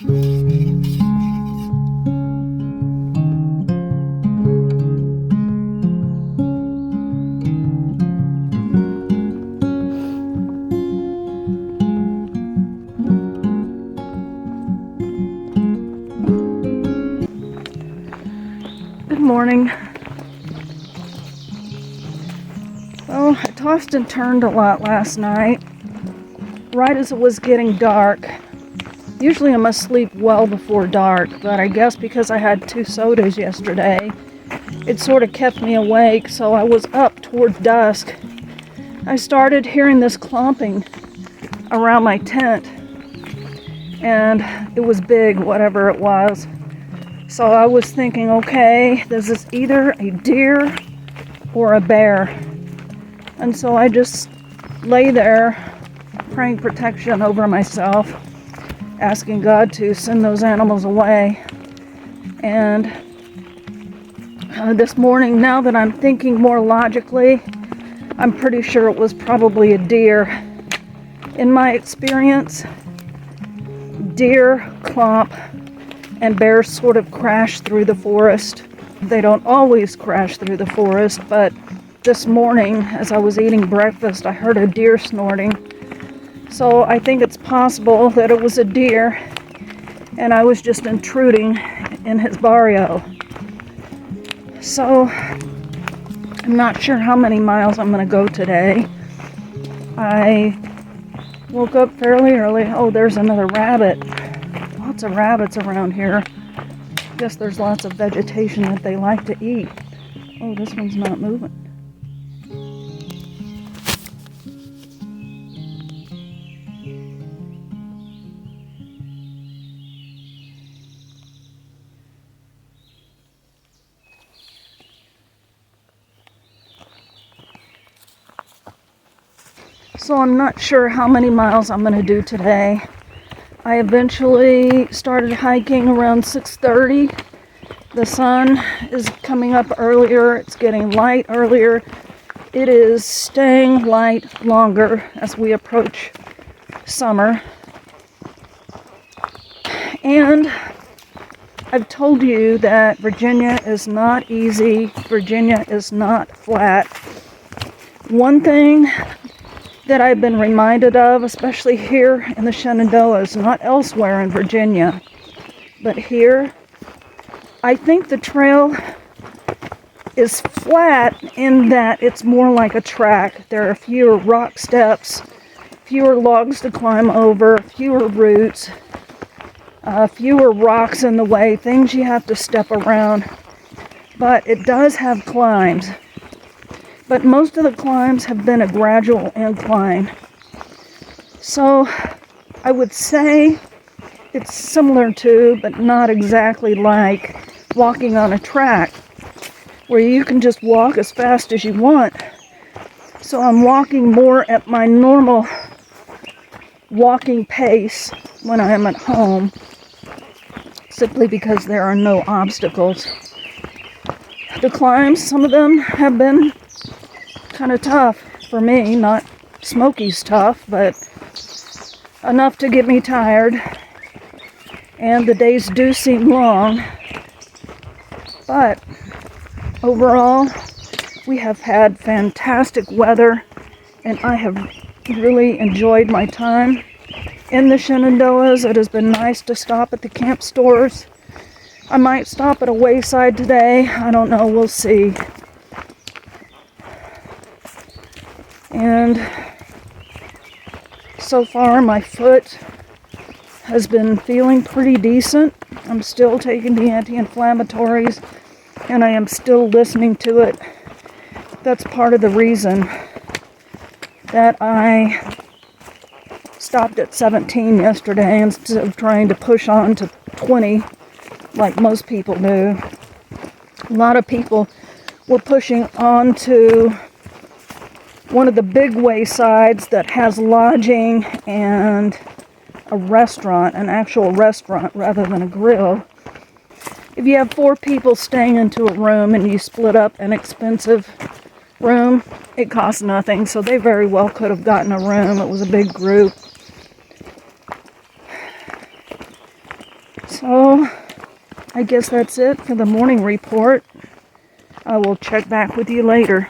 Good morning. Well, I tossed and turned a lot last night, right as it was getting dark. Usually I'm asleep well before dark, but I guess because I had 2 sodas yesterday, it sort of kept me awake, so I was up toward dusk. I started hearing this clomping around my tent, and it was big, whatever it was. So I was thinking, okay, this is either a deer or a bear. And so I just lay there praying protection over myself, asking God to send those animals away. And this morning, now that I'm thinking more logically, I'm pretty sure it was probably a deer. In my experience, deer clomp and bears sort of crash through the forest. They don't always crash through the forest, but this morning, as I was eating breakfast, I heard a deer snorting. So I think it's possible that it was a deer, and I was just intruding in his barrio. So I'm not sure how many miles I'm going to go today. I woke up fairly early. Oh, there's another rabbit. Lots of rabbits around here. Guess there's lots of vegetation that they like to eat. Oh, this one's not moving. So I'm not sure how many miles I'm going to do today. I eventually started hiking around 6:30. The sun is coming up earlier. It's getting light earlier. It is staying light longer as we approach summer. And I've told you that Virginia is not easy. Virginia is not flat. One thing that I've been reminded of, especially here in the Shenandoahs, not elsewhere in Virginia, but here, I think the trail is flat in that it's more like a track. There are fewer rock steps, fewer logs to climb over, fewer roots, fewer rocks in the way, things you have to step around. But it does have climbs. But most of the climbs have been a gradual incline. So I would say it's similar to, but not exactly like, walking on a track where you can just walk as fast as you want. So I'm walking more at my normal walking pace when I am at home, simply because there are no obstacles. The climbs, some of them have been kind of tough for me, not Smoky's tough, but enough to get me tired, and the days do seem long, but overall we have had fantastic weather, and I have really enjoyed my time in the Shenandoahs. It has been nice to stop at the camp stores. I might stop at a wayside today, I don't know, we'll see. And so far my foot has been feeling pretty decent. I'm still taking the anti-inflammatories, and I am still listening to it. That's part of the reason that I stopped at 17 yesterday instead of trying to push on to 20 like most people do. A lot of people were pushing on to one of the big waysides that has lodging and a restaurant, an actual restaurant rather than a grill. If you have 4 people staying into a room and you split up an expensive room, it costs nothing, so they very well could have gotten a room. It was a big group. I guess that's it for the morning report. I will check back with you later.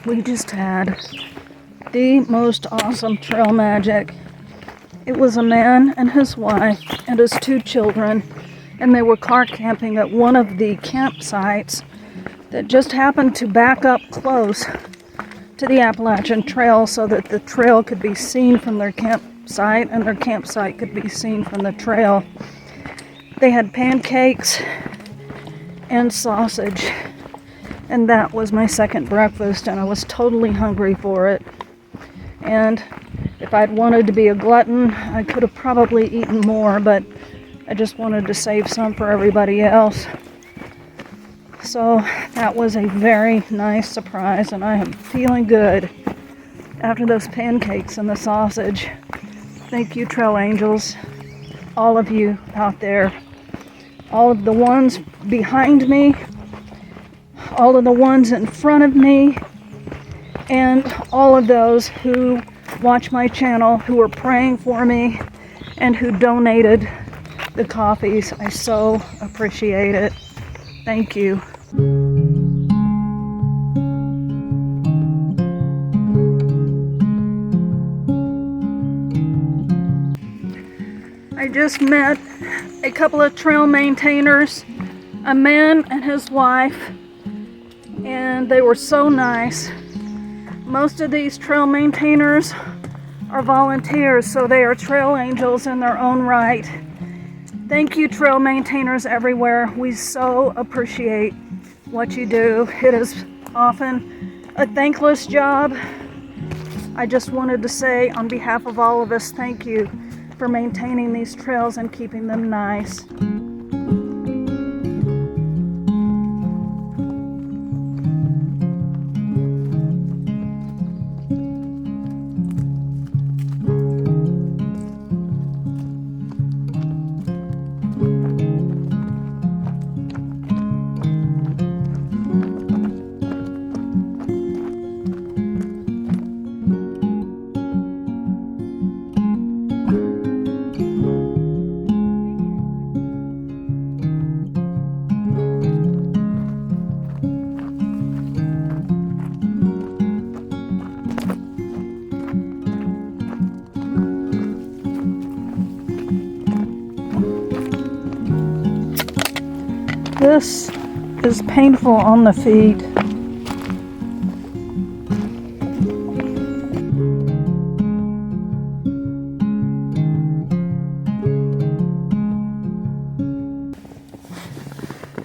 We just had the most awesome trail magic. It was a man and his wife and his 2 children, and they were car camping at one of the campsites that just happened to back up close to the Appalachian Trail so that the trail could be seen from their campsite and their campsite could be seen from the trail. They had pancakes and sausage. And that was my second breakfast, and I was totally hungry for it. And if I'd wanted to be a glutton, I could have probably eaten more, but I just wanted to save some for everybody else. So that was a very nice surprise, and I am feeling good after those pancakes and the sausage. Thank you, Trail Angels, all of you out there, all of the ones behind me, all of the ones in front of me, and all of those who watch my channel, who are praying for me, and who donated the coffees. I so appreciate it. Thank you. I just met a couple of trail maintainers, a man and his wife, and they were so nice. Most of these trail maintainers are volunteers, so they are trail angels in their own right. Thank you, trail maintainers everywhere. We so appreciate what you do. It is often a thankless job. I just wanted to say on behalf of all of us, thank you for maintaining these trails and keeping them nice. This is painful on the feet.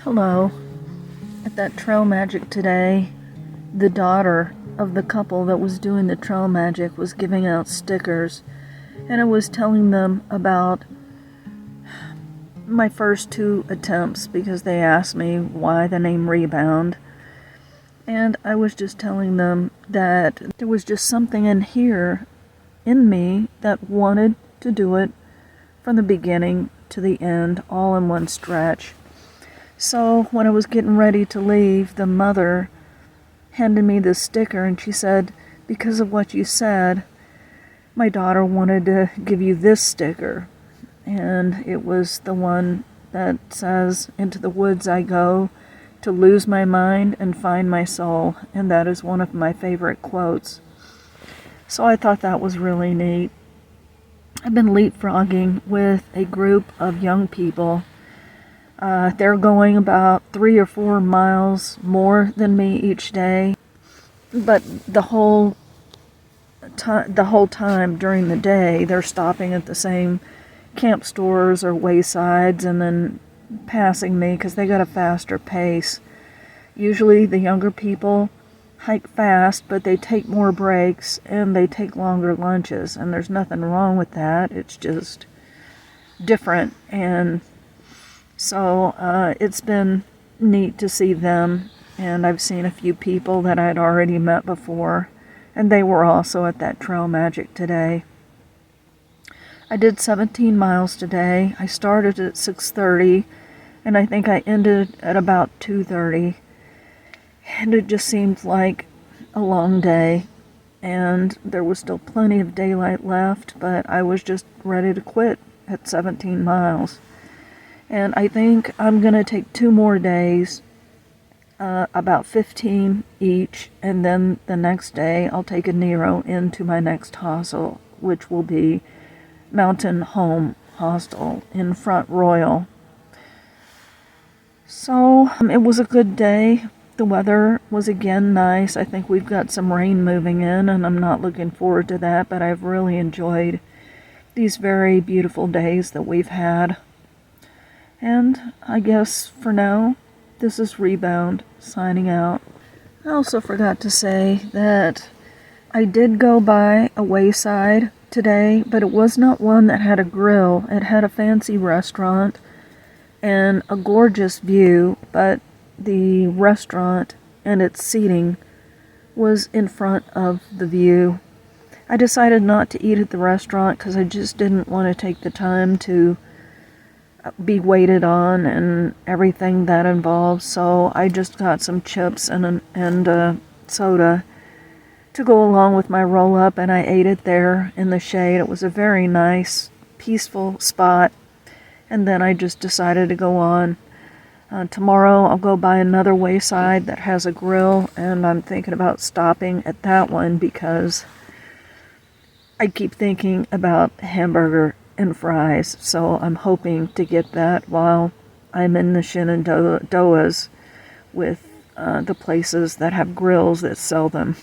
Hello. At that trail magic today, the daughter of the couple that was doing the trail magic was giving out stickers, and I was telling them about my first 2 attempts because they asked me why the name Rebound, and I was just telling them that there was just something in here in me that wanted to do it from the beginning to the end, all in one stretch. So when I was getting ready to leave, the mother handed me this sticker, and she said, because of what you said, my daughter wanted to give you this sticker. And it was the one that says, "Into the woods I go to lose my mind and find my soul." And that is one of my favorite quotes. So I thought that was really neat. I've been leapfrogging with a group of young people. They're going about 3 or 4 miles more than me each day. But the whole time during the day, they're stopping at the same camp stores or waysides and then passing me because they got a faster pace. Usually the younger people hike fast, but they take more breaks and they take longer lunches, and there's nothing wrong with that. It's just different. And so it's been neat to see them, and I've seen a few people that I'd already met before, and they were also at that Trail Magic today. I did 17 miles today. I started at 6:30, and I think I ended at about 2:30. And it just seemed like a long day, and there was still plenty of daylight left, but I was just ready to quit at 17 miles. And I think I'm going to take 2 more days, about 15 each, and then the next day I'll take a Nero into my next hostel, which will be Mountain Home Hostel in Front Royal. So it was a good day. The weather was again nice. I think we've got some rain moving in, and I'm not looking forward to that, but I've really enjoyed these very beautiful days that we've had. And I guess for now, this is Rebound signing out. I also forgot to say that I did go by a wayside today, but it was not one that had a grill. It had a fancy restaurant and a gorgeous view, but the restaurant and its seating was in front of the view. I decided not to eat at the restaurant because I just didn't want to take the time to be waited on and everything that involves, so I just got some chips and soda to go along with my roll-up, and I ate it there in the shade. It was a very nice, peaceful spot, and then I just decided to go on. Tomorrow I'll go by another wayside that has a grill, and I'm thinking about stopping at that one because I keep thinking about hamburger and fries, so I'm hoping to get that while I'm in the Shenandoahs with the places that have grills that sell them.